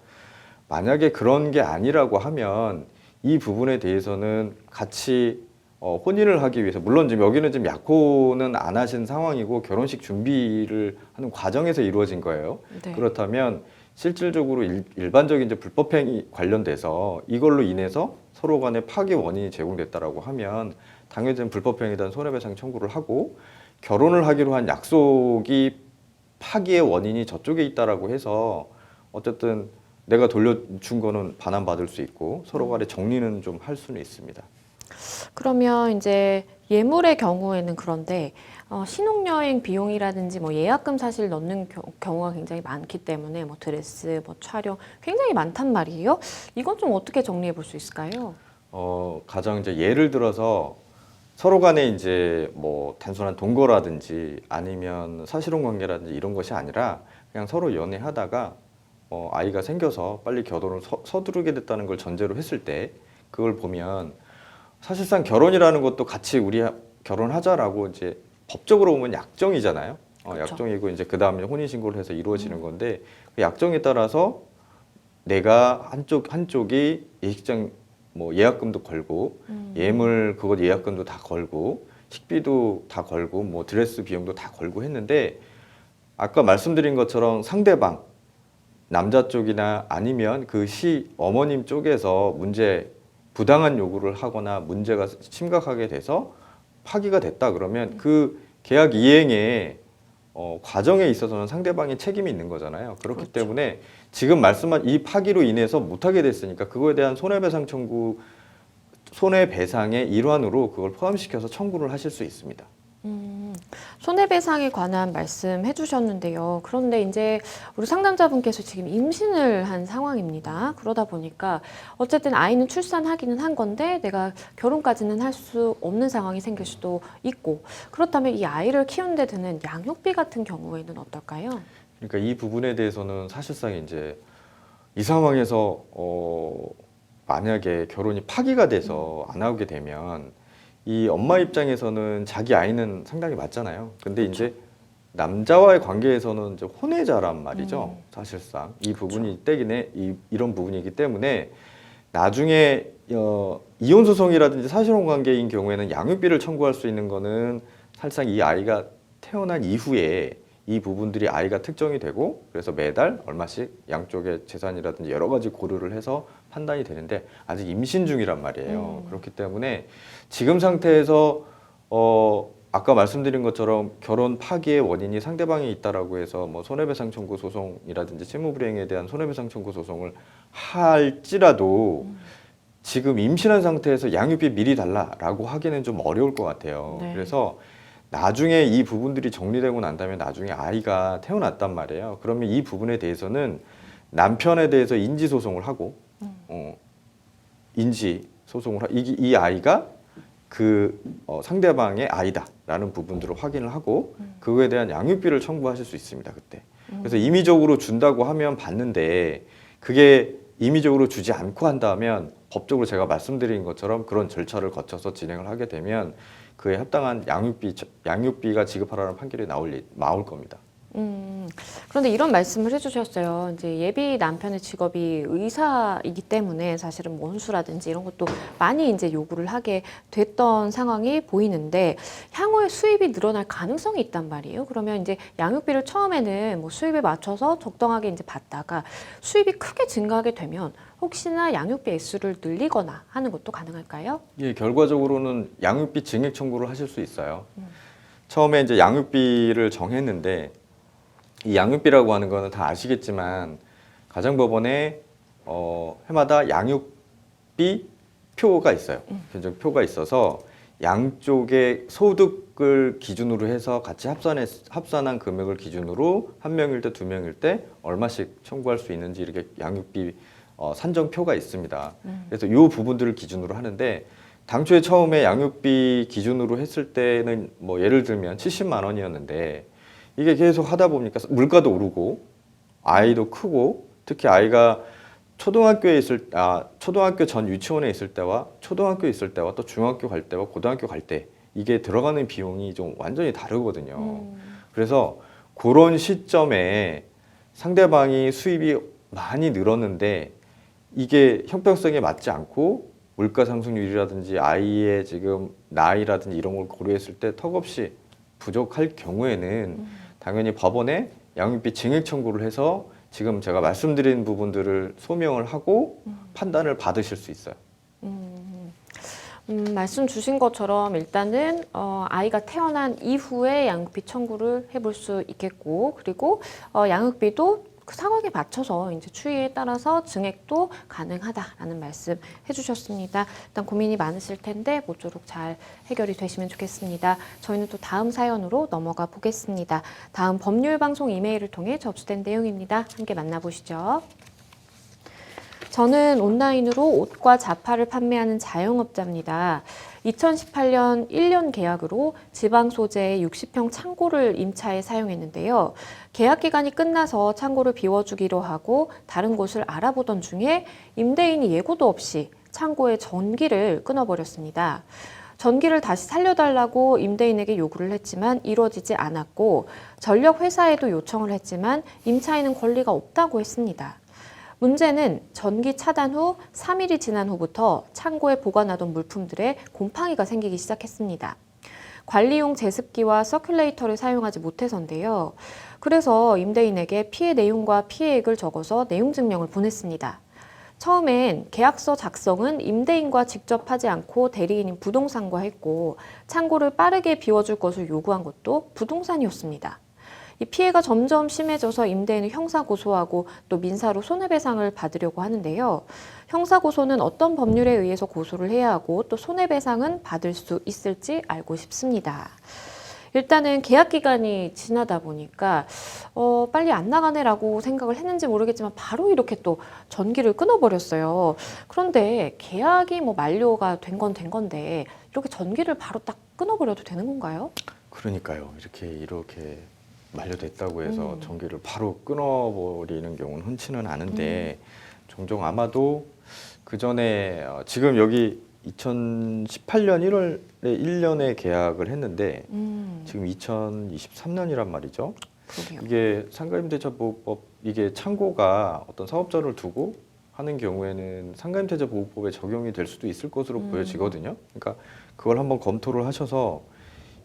만약에 그런 게 아니라고 하면 이 부분에 대해서는 같이 혼인을 하기 위해서 물론 지금 여기는 지금 약혼은 안 하신 상황이고 결혼식 준비를 하는 과정에서 이루어진 거예요. 네. 그렇다면 실질적으로 일반적인 이제 불법행위 관련돼서 이걸로 인해서 서로 간에 파기 원인이 제공됐다라고 하면 당연히 불법행위에 대한 손해배상 청구를 하고 결혼을 하기로 한 약속이 파기의 원인이 저쪽에 있다라고 해서 어쨌든 내가 돌려준 거는 반환받을 수 있고 서로 간에 정리는 좀 할 수는 있습니다. 그러면 이제 예물의 경우에는 그런데 신혼여행 비용이라든지 뭐 예약금 사실 넣는 경우가 굉장히 많기 때문에 뭐 드레스, 뭐 촬영 굉장히 많단 말이에요. 이건 좀 어떻게 정리해 볼 수 있을까요? 가장 이제 예를 들어서 서로 간에 이제 뭐 단순한 동거라든지 아니면 사실혼 관계라든지 이런 것이 아니라 그냥 서로 연애하다가 아이가 생겨서 빨리 결혼을 서두르게 됐다는 걸 전제로 했을 때 그걸 보면 사실상 결혼이라는 것도 같이 우리 결혼하자라고 이제 법적으로 보면 약정이잖아요. 그렇죠. 약정이고 이제 그 다음에 혼인신고를 해서 이루어지는 건데 그 약정에 따라서 내가 한쪽이 예식장 뭐 예약금도 걸고 예물 그것 예약금도 다 걸고 식비도 다 걸고 뭐 드레스 비용도 다 걸고 했는데 아까 말씀드린 것처럼 상대방 남자 쪽이나 아니면 그 어머님 쪽에서 부당한 요구를 하거나 문제가 심각하게 돼서 파기가 됐다 그러면 그 계약 이행의 과정에 있어서는 상대방이 책임이 있는 거잖아요. 그렇기 그렇죠. 때문에 지금 말씀한 이 파기로 인해서 못하게 됐으니까 그거에 대한 손해배상 청구, 손해배상의 일환으로 그걸 포함시켜서 청구를 하실 수 있습니다. 손해배상에 관한 말씀 해주셨는데요. 그런데 이제 우리 상담자분께서 지금 임신을 한 상황입니다. 그러다 보니까 어쨌든 아이는 출산하기는 한 건데 내가 결혼까지는 할 수 없는 상황이 생길 수도 있고 그렇다면 이 아이를 키우는 데 드는 양육비 같은 경우에는 어떨까요? 그러니까 이 부분에 대해서는 사실상 이제 이 상황에서 만약에 결혼이 파기가 돼서 안 하게 되면 이 엄마 입장에서는 자기 아이는 상당히 맞잖아요. 근데 이제 남자와의 관계에서는 이제 혼외자란 말이죠. 사실상 이 부분이 이런 부분이기 때문에 나중에 이혼 소송이라든지 사실혼 관계인 경우에는 양육비를 청구할 수 있는 거는 사실상 이 아이가 태어난 이후에 이 부분들이 아이가 특정이 되고 그래서 매달 얼마씩 양쪽의 재산이라든지 여러 가지 고려를 해서 판단이 되는데 아직 임신 중이란 말이에요. 그렇기 때문에 지금 상태에서 아까 말씀드린 것처럼 결혼 파기의 원인이 상대방이 있다라고 해서 뭐 손해배상 청구 소송이라든지 채무불이행에 대한 손해배상 청구 소송을 할지라도 지금 임신한 상태에서 양육비 미리 달라라고 하기는 좀 어려울 것 같아요. 네. 그래서 나중에 이 부분들이 정리되고 난 다음에 나중에 아이가 태어났단 말이에요. 그러면 이 부분에 대해서는 남편에 대해서 인지 소송을 하고 인지 소송을 이 아이가 그 상대방의 아이다라는 부분들을 확인을 하고 그거에 대한 양육비를 청구하실 수 있습니다. 그때. 그래서 임의적으로 준다고 하면 받는데 그게 임의적으로 주지 않고 한다면 법적으로 제가 말씀드린 것처럼 그런 절차를 거쳐서 진행을 하게 되면 그에 합당한 양육비가 지급하라는 판결이 나올 겁니다. 그런데 이런 말씀을 해주셨어요. 이제 예비 남편의 직업이 의사이기 때문에 사실은 뭐 혼수라든지 이런 것도 많이 이제 요구를 하게 됐던 상황이 보이는데 향후에 수입이 늘어날 가능성이 있단 말이에요. 그러면 이제 양육비를 처음에는 뭐 수입에 맞춰서 적당하게 이제 받다가 수입이 크게 증가하게 되면 혹시나 양육비 액수를 늘리거나 하는 것도 가능할까요? 예, 결과적으로는 양육비 증액 청구를 하실 수 있어요. 처음에 이제 양육비를 정했는데 이 양육비라고 하는 거는 다 아시겠지만 가정법원에 해마다 양육비 표가 있어요. 견적표가 있어서 양쪽의 소득을 기준으로 해서 같이 합산한 금액을 기준으로 한 명일 때, 두 명일 때 얼마씩 청구할 수 있는지 이렇게 양육비 산정표가 있습니다. 그래서 이 부분들을 기준으로 하는데 당초에 처음에 양육비 기준으로 했을 때는 뭐 예를 들면 70만 원이었는데 이게 계속 하다 보니까 물가도 오르고 아이도 크고 특히 아이가 초등학교 전 유치원에 있을 때와 초등학교 있을 때와 또 중학교 갈 때와 고등학교 갈 때 이게 들어가는 비용이 좀 완전히 다르거든요. 그래서 그런 시점에 상대방이 수입이 많이 늘었는데 이게 형평성에 맞지 않고 물가 상승률이라든지 아이의 지금 나이라든지 이런 걸 고려했을 때 턱없이 부족할 경우에는 당연히 법원에 양육비 증액 청구를 해서 지금 제가 말씀드린 부분들을 소명을 하고 판단을 받으실 수 있어요. 말씀 주신 것처럼 일단은 아이가 태어난 이후에 양육비 청구를 해볼 수 있겠고 그리고 양육비도 그 상황에 맞춰서 이제 추이에 따라서 증액도 가능하다라는 말씀 해주셨습니다. 일단 고민이 많으실 텐데 모쪼록 잘 해결이 되시면 좋겠습니다. 저희는 또 다음 사연으로 넘어가 보겠습니다. 다음 법률 방송 이메일을 통해 접수된 내용입니다. 함께 만나보시죠. 저는 온라인으로 옷과 자파를 판매하는 자영업자입니다. 2018년 1년 계약으로 지방 소재의 60평 창고를 임차해 사용했는데요. 계약 기간이 끝나서 창고를 비워주기로 하고 다른 곳을 알아보던 중에 임대인이 예고도 없이 창고에 전기를 끊어버렸습니다. 전기를 다시 살려달라고 임대인에게 요구를 했지만 이루어지지 않았고 전력회사에도 요청을 했지만 임차인은 권리가 없다고 했습니다. 문제는 전기 차단 후 3일이 지난 후부터 창고에 보관하던 물품들에 곰팡이가 생기기 시작했습니다. 관리용 제습기와 서큘레이터를 사용하지 못해서인데요. 그래서 임대인에게 피해 내용과 피해액을 적어서 내용 증명을 보냈습니다. 처음엔 계약서 작성은 임대인과 직접 하지 않고 대리인인 부동산과 했고 창고를 빠르게 비워줄 것을 요구한 것도 부동산이었습니다. 이 피해가 점점 심해져서 임대인은 형사고소하고 또 민사로 손해배상을 받으려고 하는데요. 형사고소는 어떤 법률에 의해서 고소를 해야 하고 또 손해배상은 받을 수 있을지 알고 싶습니다. 일단은 계약 기간이 지나다 보니까 빨리 안 나가네라고 생각을 했는지 모르겠지만 바로 이렇게 또 전기를 끊어버렸어요. 그런데 계약이 뭐 만료가 된 건데 이렇게 전기를 바로 딱 끊어버려도 되는 건가요? 그러니까요. 이렇게 만료됐다고 해서 전기를 바로 끊어버리는 경우는 흔치는 않은데 종종 아마도 그 전에 지금 여기 2018년 1월에 1년에 계약을 했는데 지금 2023년이란 말이죠. 그러게요. 이게 상가임대차보호법 이게 창고가 어떤 사업자를 두고 하는 경우에는 상가임대차보호법에 적용이 될 수도 있을 것으로 보여지거든요. 그러니까 그걸 한번 검토를 하셔서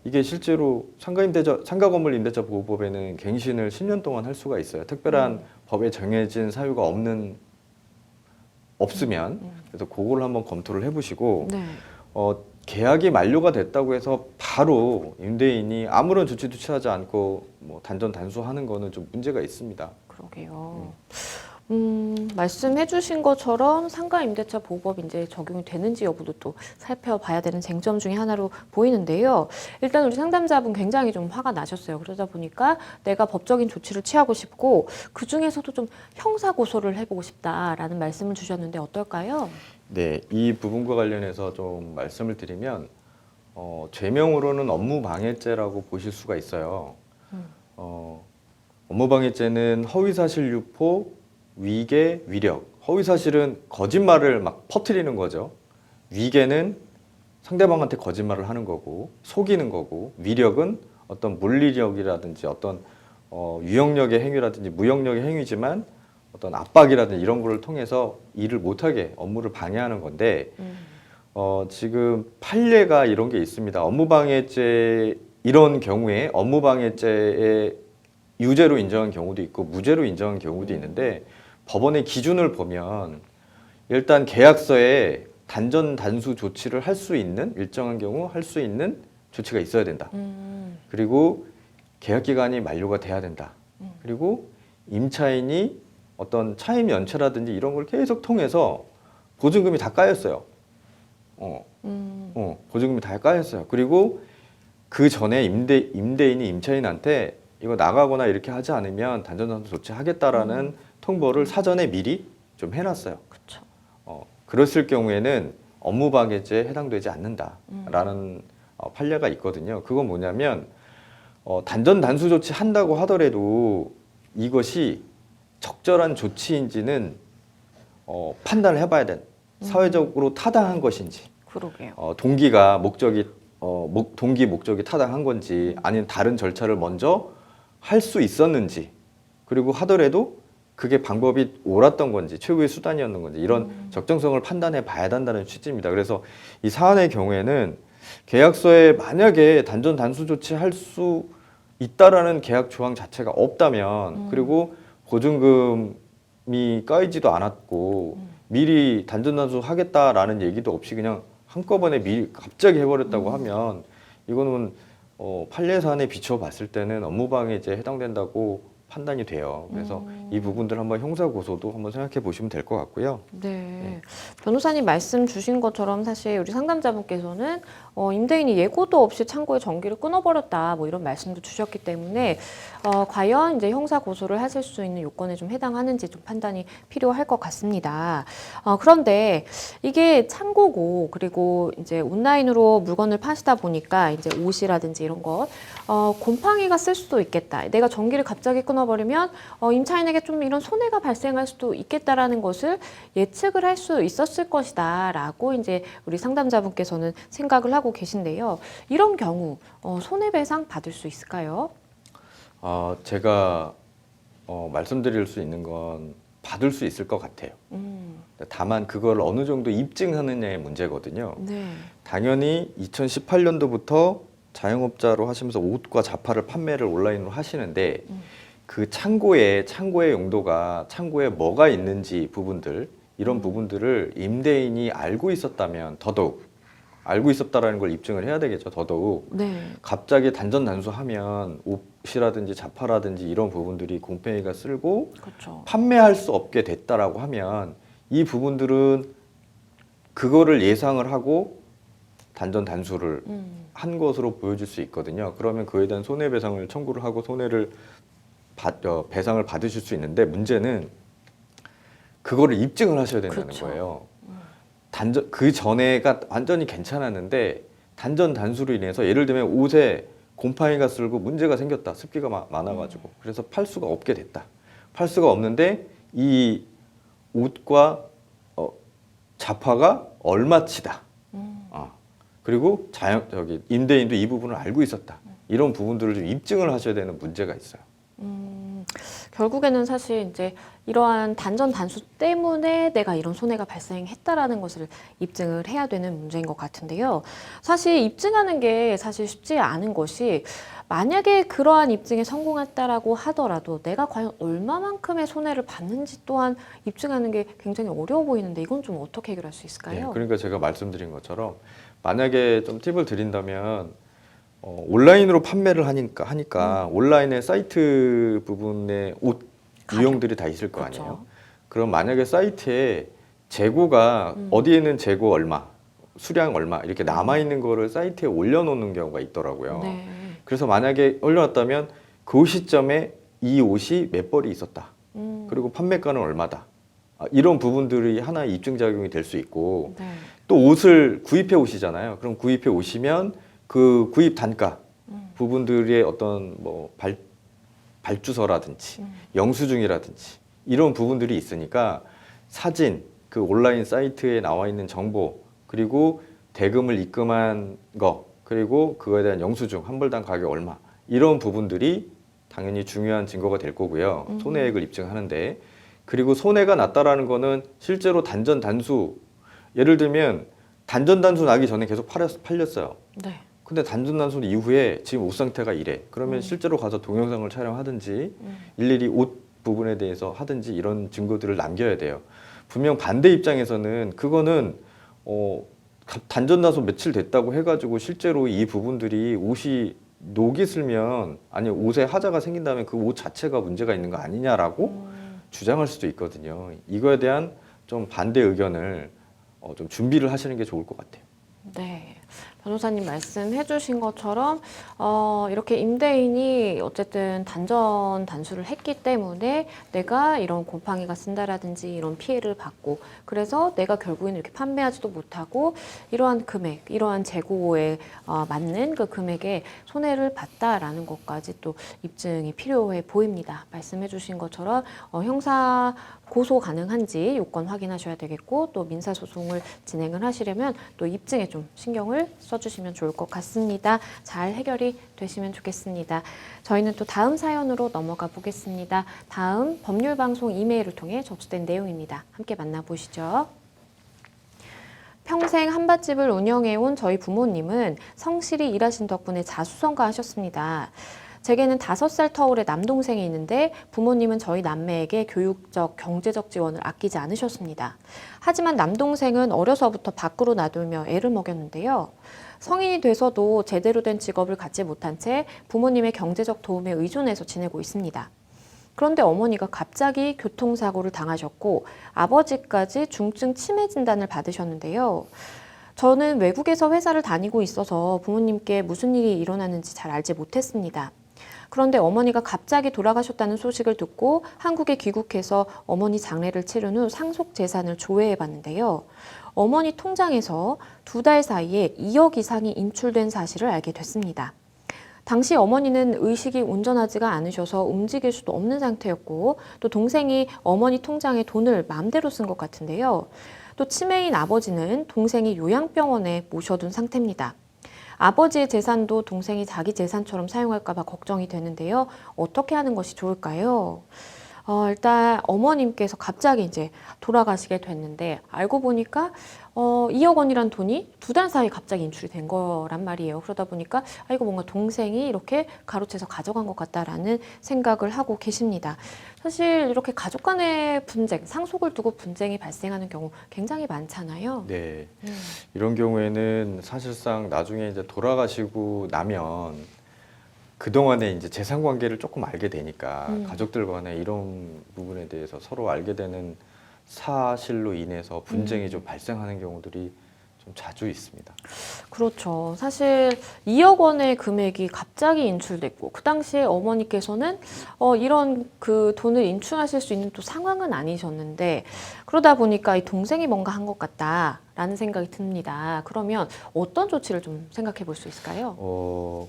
이게 실제로 상가건물 임대차 보호법에는 갱신을 10년 동안 할 수가 있어요. 특별한 법에 정해진 사유가 없으면 그래서 그걸 한번 검토를 해보시고 네. 계약이 만료가 됐다고 해서 바로 임대인이 아무런 조치도 취하지 않고 뭐 단전 단수하는 거는 좀 문제가 있습니다. 그러게요. 말씀해주신 것처럼 상가 임대차 보호법 이제 적용이 되는지 여부도 또 살펴봐야 되는 쟁점 중에 하나로 보이는데요. 일단 우리 상담자분 굉장히 좀 화가 나셨어요. 그러다 보니까 내가 법적인 조치를 취하고 싶고 그 중에서도 좀 형사 고소를 해보고 싶다라는 말씀을 주셨는데 어떨까요? 네, 이 부분과 관련해서 좀 말씀을 드리면 죄명으로는 업무방해죄라고 보실 수가 있어요. 업무방해죄는 허위사실 유포, 위계, 위력. 허위사실은 거짓말을 막 퍼뜨리는 거죠. 위계는 상대방한테 거짓말을 하는 거고 속이는 거고, 위력은 어떤 물리력이라든지 어떤 유형력의 행위라든지 무형력의 행위지만 어떤 압박이라든지 이런 거를 통해서 일을 못하게 업무를 방해하는 건데 지금 판례가 이런 게 있습니다. 업무방해죄 이런 경우에 업무방해죄의 유죄로 인정한 경우도 있고 무죄로 인정한 경우도 있는데 법원의 기준을 보면 일단 계약서에 단전 단수 조치를 할 수 있는 일정한 경우 할 수 있는 조치가 있어야 된다. 그리고 계약 기간이 만료가 돼야 된다. 그리고 임차인이 어떤 차임 연체라든지 이런 걸 계속 통해서 보증금이 다 까였어요. 보증금이 다 까였어요. 그리고 그 전에 임대인이 임차인한테 이거 나가거나 이렇게 하지 않으면 단전단수 조치하겠다라는 통보를 사전에 미리 좀 해놨어요. 그렇죠. 그랬을 경우에는 업무방해죄에 해당되지 않는다라는 판례가 있거든요. 그건 뭐냐면 단전 단수 조치 한다고 하더라도 이것이 적절한 조치인지는 판단을 해봐야 된 사회적으로 타당한 것인지 그러게요. 동기가 동기 목적이 타당한 건지 아니면 다른 절차를 먼저 할 수 있었는지 그리고 하더라도 그게 방법이 옳았던 건지 최고의 수단이었는 건지 이런 적정성을 판단해 봐야 한다는 취지입니다. 그래서 이 사안의 경우에는 계약서에 만약에 단전 단수 조치할 수 있다라는 계약 조항 자체가 없다면 그리고 보증금이 까이지도 않았고 미리 단전 단수 하겠다라는 얘기도 없이 그냥 한꺼번에 미리 갑자기 해버렸다고 하면 이거는 판례 사안에 비춰봤을 때는 업무방해죄에 해당된다고 판단이 돼요. 그래서 이 부분들 한번 형사 고소도 한번 생각해 보시면 될 것 같고요. 네. 변호사님 말씀 주신 것처럼 사실 우리 상담자분께서는 임대인이 예고도 없이 창고에 전기를 끊어버렸다 뭐 이런 말씀도 주셨기 때문에 과연 이제 형사 고소를 하실 수 있는 요건에 좀 해당하는지 좀 판단이 필요할 것 같습니다. 그런데 이게 창고고 그리고 이제 온라인으로 물건을 파시다 보니까 이제 옷이라든지 이런 것 곰팡이가 쓸 수도 있겠다. 내가 전기를 갑자기 끊어버리면 임차인에게 좀 이런 손해가 발생할 수도 있겠다라는 것을 예측을 할 수 있었을 것이다라고 이제 우리 상담자분께서는 생각을 하고 계신데요. 이런 경우 손해배상 받을 수 있을까요? 제가 말씀드릴 수 있는 건 받을 수 있을 것 같아요. 다만 그걸 어느 정도 입증하느냐의 문제거든요. 네. 당연히 2018년도부터 자영업자로 하시면서 옷과 자파를 판매를 온라인으로 하시는데 그 창고의 용도가 창고에 뭐가 있는지 부분들 이런 부분들을 임대인이 알고 있었다면 더더욱 알고 있었다라는 걸 입증을 해야 되겠죠. 더더욱 네. 갑자기 단전 단수하면 옷이라든지 자파라든지 이런 부분들이 곰팡이가 쓸고 그렇죠. 판매할 수 없게 됐다라고 하면 이 부분들은 그거를 예상을 하고 단전 단수를 한 것으로 보여질 수 있거든요. 그러면 그에 대한 손해배상을 청구를 하고 배상을 받으실 수 있는데 문제는 그거를 입증을 하셔야 된다는 그렇죠. 거예요. 그 전에가 완전히 괜찮았는데 단전 단수로 인해서 예를 들면 옷에 곰팡이가 쓸고 문제가 생겼다. 습기가 많아가지고. 그래서 팔 수가 없게 됐다. 팔 수가 없는데 이 옷과 자파가 얼마치다. 그리고 임대인도 이 부분을 알고 있었다. 이런 부분들을 좀 입증을 하셔야 되는 문제가 있어요. 결국에는 사실 이제 이러한 단전 단수 때문에 내가 이런 손해가 발생했다라는 것을 입증을 해야 되는 문제인 것 같은데요. 사실 입증하는 게 사실 쉽지 않은 것이 만약에 그러한 입증에 성공했다라고 하더라도 내가 과연 얼마만큼의 손해를 받는지 또한 입증하는 게 굉장히 어려워 보이는데 이건 좀 어떻게 해결할 수 있을까요? 네, 그러니까 제가 말씀드린 것처럼 만약에 좀 팁을 드린다면 온라인으로 판매를 하니까 온라인의 사이트 부분에 옷 유형들이 다 있을 거 그렇죠. 아니에요. 그럼 만약에 사이트에 재고가 어디에는 재고 얼마, 수량 얼마 이렇게 남아 있는 거를 사이트에 올려놓는 경우가 있더라고요. 네. 그래서 만약에 올려놨다면 그 시점에 이 옷이 몇 벌이 있었다. 그리고 판매가는 얼마다. 이런 부분들이 하나의 입증 작용이 될 수 있고 네. 또 옷을 구입해 오시잖아요. 그럼 구입해 오시면 그 구입 단가 부분들의 어떤 뭐 발주서라든지 영수증이라든지 이런 부분들이 있으니까 사진, 그 온라인 사이트에 나와 있는 정보 그리고 대금을 입금한 거 그리고 그거에 대한 영수증 한 벌당 가격 얼마 이런 부분들이 당연히 중요한 증거가 될 거고요. 손해액을 입증하는데 그리고 손해가 났다라는 거는 실제로 단전 단수 예를 들면 단전 단수 나기 전에 계속 팔렸어요. 네. 근데 단전 단수 이후에 지금 옷 상태가 이래. 그러면 실제로 가서 동영상을 촬영하든지 일일이 옷 부분에 대해서 하든지 이런 증거들을 남겨야 돼요. 분명 반대 입장에서는 그거는 단전 단수 며칠 됐다고 해가지고 실제로 이 부분들이 옷이 녹이 슬면 아니 옷에 하자가 생긴다면 그 옷 자체가 문제가 있는 거 아니냐라고 주장할 수도 있거든요. 이거에 대한 좀 반대 의견을 좀 준비를 하시는 게 좋을 것 같아요. 네. 변호사님 말씀해 주신 것처럼 이렇게 임대인이 어쨌든 단전 단수를 했기 때문에 내가 이런 곰팡이가 쓴다라든지 이런 피해를 받고 그래서 내가 결국에는 이렇게 판매하지도 못하고 이러한 금액, 이러한 재고에 맞는 그 금액에 손해를 봤다라는 것까지 또 입증이 필요해 보입니다. 말씀해 주신 것처럼 형사 고소 가능한지 요건 확인하셔야 되겠고 또 민사소송을 진행을 하시려면 또 입증에 좀 신경을 써주시면 좋을 것 같습니다. 잘 해결이 되시면 좋겠습니다. 저희는 또 다음 사연으로 넘어가 보겠습니다. 다음 법률방송 이메일을 통해 접수된 내용입니다. 함께 만나보시죠. 평생 한밭집을 운영해온 저희 부모님은 성실히 일하신 덕분에 자수성가하셨습니다. 제게는 5살 터울의 남동생이 있는데 부모님은 저희 남매에게 교육적, 경제적 지원을 아끼지 않으셨습니다. 하지만 남동생은 어려서부터 밖으로 나돌며 애를 먹였는데요. 성인이 돼서도 제대로 된 직업을 갖지 못한 채 부모님의 경제적 도움에 의존해서 지내고 있습니다. 그런데 어머니가 갑자기 교통사고를 당하셨고 아버지까지 중증 치매 진단을 받으셨는데요. 저는 외국에서 회사를 다니고 있어서 부모님께 무슨 일이 일어나는지 잘 알지 못했습니다. 그런데 어머니가 갑자기 돌아가셨다는 소식을 듣고 한국에 귀국해서 어머니 장례를 치른 후 상속 재산을 조회해 봤는데요. 어머니 통장에서 2달 사이에 2억 이상이 인출된 사실을 알게 됐습니다. 당시 어머니는 의식이 온전하지가 않으셔서 움직일 수도 없는 상태였고 또 동생이 어머니 통장에 돈을 마음대로 쓴 것 같은데요. 또 치매인 아버지는 동생이 요양병원에 모셔둔 상태입니다. 아버지의 재산도 동생이 자기 재산처럼 사용할까 봐 걱정이 되는데요. 어떻게 하는 것이 좋을까요? 일단 어머님께서 갑자기 이제 돌아가시게 됐는데 알고 보니까 2억 원이란 돈이 2달 사이에 갑자기 인출이 된 거란 말이에요. 그러다 보니까 이거 뭔가 동생이 이렇게 가로채서 가져간 것 같다라는 생각을 하고 계십니다. 사실 이렇게 가족 간의 분쟁, 상속을 두고 분쟁이 발생하는 경우 굉장히 많잖아요. 네. 이런 경우에는 사실상 나중에 이제 돌아가시고 나면 그동안에 이제 재산 관계를 조금 알게 되니까 가족들 간에 이런 부분에 대해서 서로 알게 되는 사실로 인해서 분쟁이 좀 발생하는 경우들이 좀 자주 있습니다. 그렇죠. 사실 2억 원의 금액이 갑자기 인출됐고 그 당시에 어머니께서는 이런 그 돈을 인출하실 수 있는 또 상황은 아니셨는데 그러다 보니까 이 동생이 뭔가 한 것 같다. 라는 생각이 듭니다. 그러면 어떤 조치를 좀 생각해 볼 수 있을까요?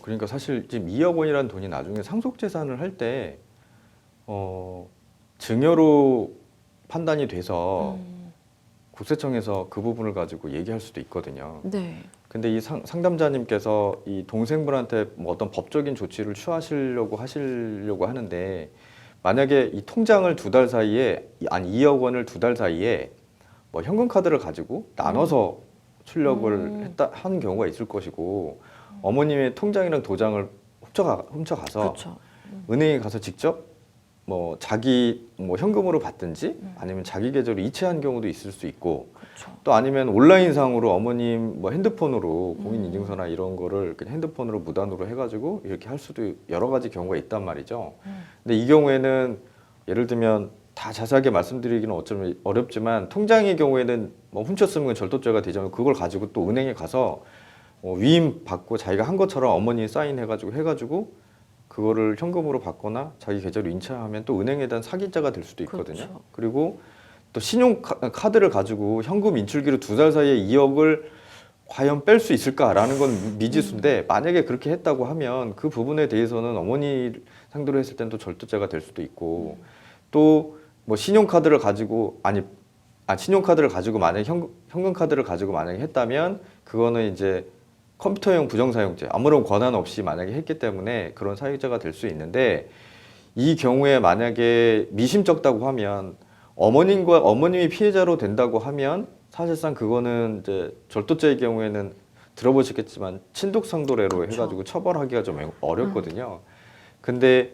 그러니까 사실 지금 2억 원이라는 돈이 나중에 상속재산을 할 때 증여로 판단이 돼서 국세청에서 그 부분을 가지고 얘기할 수도 있거든요. 네. 근데 이 상담자님께서 이 동생분한테 뭐 어떤 법적인 조치를 취하시려고 하는데, 만약에 이 통장을 2달 사이에, 아니 2억 원을 2달 사이에 뭐 현금 카드를 가지고 나눠서 출력을 한 경우가 있을 것이고, 어머님의 통장이랑 도장을 훔쳐가서 그렇죠. 은행에 가서 직접 뭐 자기 뭐 현금으로 받든지 아니면 자기 계좌로 이체한 경우도 있을 수 있고, 그렇죠. 또 아니면 온라인상으로 어머님 뭐 핸드폰으로 공인인증서나 이런 거를 그냥 핸드폰으로 무단으로 해가지고 이렇게 할 수도 여러 가지 경우가 있단 말이죠. 근데 이 경우에는 예를 들면 다 자세하게 말씀드리기는 어쩌면 어렵지만, 통장의 경우에는 뭐 훔쳤으면 절도죄가 되지만, 그걸 가지고 또 은행에 가서 위임 받고 자기가 한 것처럼 어머니 사인해가지고 그거를 현금으로 받거나 자기 계좌로 인체하면 또 은행에 대한 사기죄가 될 수도 있거든요. 그렇죠. 그리고 또 신용카드를 가지고 현금 인출기로 2달 사이에 2억을 과연 뺄 수 있을까라는 건 미지수인데, 만약에 그렇게 했다고 하면 그 부분에 대해서는 어머니 상대로 했을 땐 또 절도죄가 될 수도 있고, 또 뭐 신용카드를 가지고 신용카드를 가지고 만약에 현금 카드를 가지고 만약에 했다면, 그거는 이제 컴퓨터용 부정사용죄, 아무런 권한 없이 만약에 했기 때문에 그런 사유죄가 될 수 있는데, 이 경우에 만약에 미심쩍다고 하면, 어머님이 피해자로 된다고 하면 사실상 그거는 이제 절도죄의 경우에는 들어보셨겠지만 친독상도례로 그렇죠. 해가지고 처벌하기가 좀 어렵거든요. 근데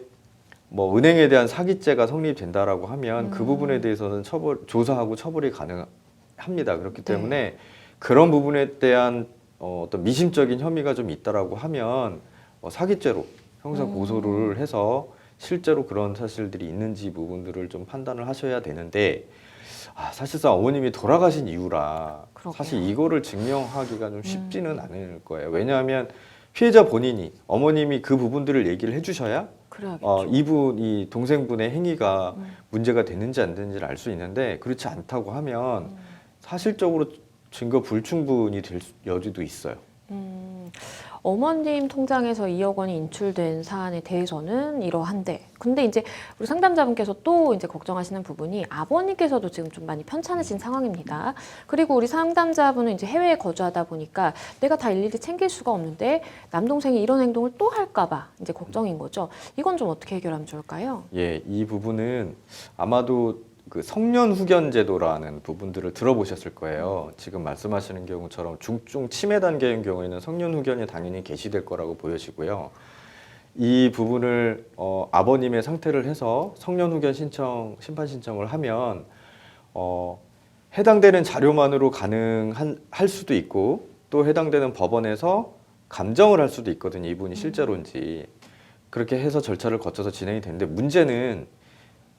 뭐 은행에 대한 사기죄가 성립된다라고 하면 그 부분에 대해서는 조사하고 처벌이 가능합니다. 그렇기 때문에 그런 부분에 대한 어떤 미심적인 혐의가 좀 있다라고 하면 사기죄로 형사 고소를 해서 실제로 그런 사실들이 있는지 부분들을 좀 판단을 하셔야 되는데, 사실상 어머님이 돌아가신 이유라 그러게요. 사실 이거를 증명하기가 좀 쉽지는 않을 거예요. 왜냐하면 피해자 본인이, 어머님이 그 부분들을 얘기를 해주셔야 그래야겠죠. 이 동생분의 행위가 문제가 되는지 안 되는지를 알 수 있는데, 그렇지 않다고 하면 사실적으로 증거 불충분이 될 여지도 있어요. 어머님 통장에서 2억 원이 인출된 사안에 대해서는 이러한데, 근데 이제 우리 상담자분께서 또 이제 걱정하시는 부분이, 아버님께서도 지금 좀 많이 편찮으신 상황입니다. 그리고 우리 상담자분은 이제 해외에 거주하다 보니까 내가 다 일일이 챙길 수가 없는데 남동생이 이런 행동을 또 할까봐 이제 걱정인 거죠. 이건 좀 어떻게 해결하면 좋을까요? 예, 이 부분은 아마도 그 성년 후견 제도라는 부분들을 들어보셨을 거예요. 지금 말씀하시는 경우처럼 중증 치매 단계인 경우에는 성년 후견이 당연히 개시될 거라고 보여지고요. 이 부분을 아버님의 상태를 해서 성년 후견 심판 신청을 하면 해당되는 자료만으로 가능할 수도 있고, 또 해당되는 법원에서 감정을 할 수도 있거든요. 이분이 실제로인지. 그렇게 해서 절차를 거쳐서 진행이 되는데, 문제는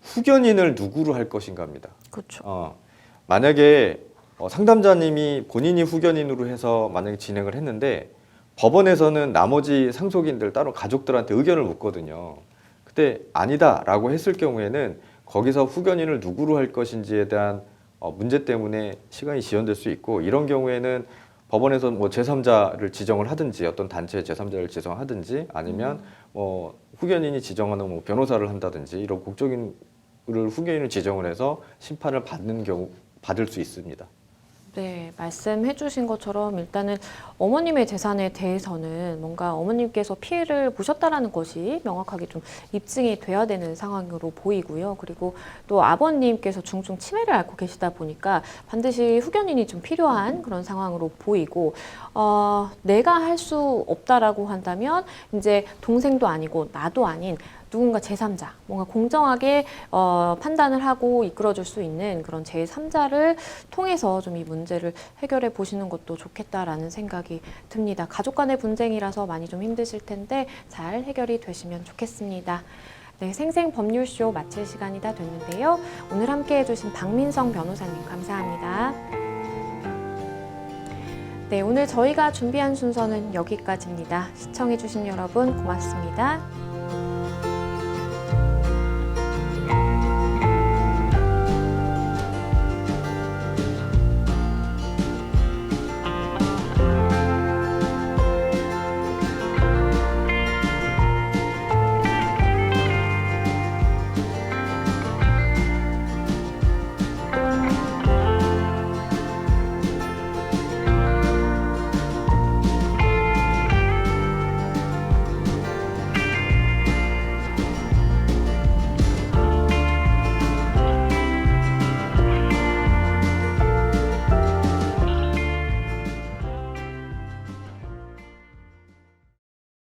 후견인을 누구로 할 것인가입니다. 그렇죠. 만약에 상담자님이 본인이 후견인으로 해서 만약에 진행을 했는데, 법원에서는 나머지 상속인들 따로 가족들한테 의견을 묻거든요. 그때 아니다라고 했을 경우에는 거기서 후견인을 누구로 할 것인지에 대한 문제 때문에 시간이 지연될 수 있고, 이런 경우에는 법원에서 뭐 제3자를 지정을 하든지, 어떤 단체의 제3자를 지정하든지, 아니면 후견인이 지정하는 뭐 변호사를 한다든지, 이런 국적인을 후견인을 지정을 해서 심판을 받을 수 있습니다. 네, 말씀해 주신 것처럼 일단은 어머님의 재산에 대해서는 뭔가 어머님께서 피해를 보셨다라는 것이 명확하게 좀 입증이 돼야 되는 상황으로 보이고요. 그리고 또 아버님께서 중증 치매를 앓고 계시다 보니까 반드시 후견인이 좀 필요한 그런 상황으로 보이고, 내가 할 수 없다라고 한다면 이제 동생도 아니고 나도 아닌 누군가 제3자, 뭔가 공정하게 판단을 하고 이끌어줄 수 있는 그런 제3자를 통해서 좀 이 문제를 해결해 보시는 것도 좋겠다라는 생각이 듭니다. 가족 간의 분쟁이라서 많이 좀 힘드실 텐데 잘 해결이 되시면 좋겠습니다. 네, 생생법률쇼 마칠 시간이 다 됐는데요. 오늘 함께 해주신 박민성 변호사님 감사합니다. 네, 오늘 저희가 준비한 순서는 여기까지입니다. 시청해주신 여러분 고맙습니다.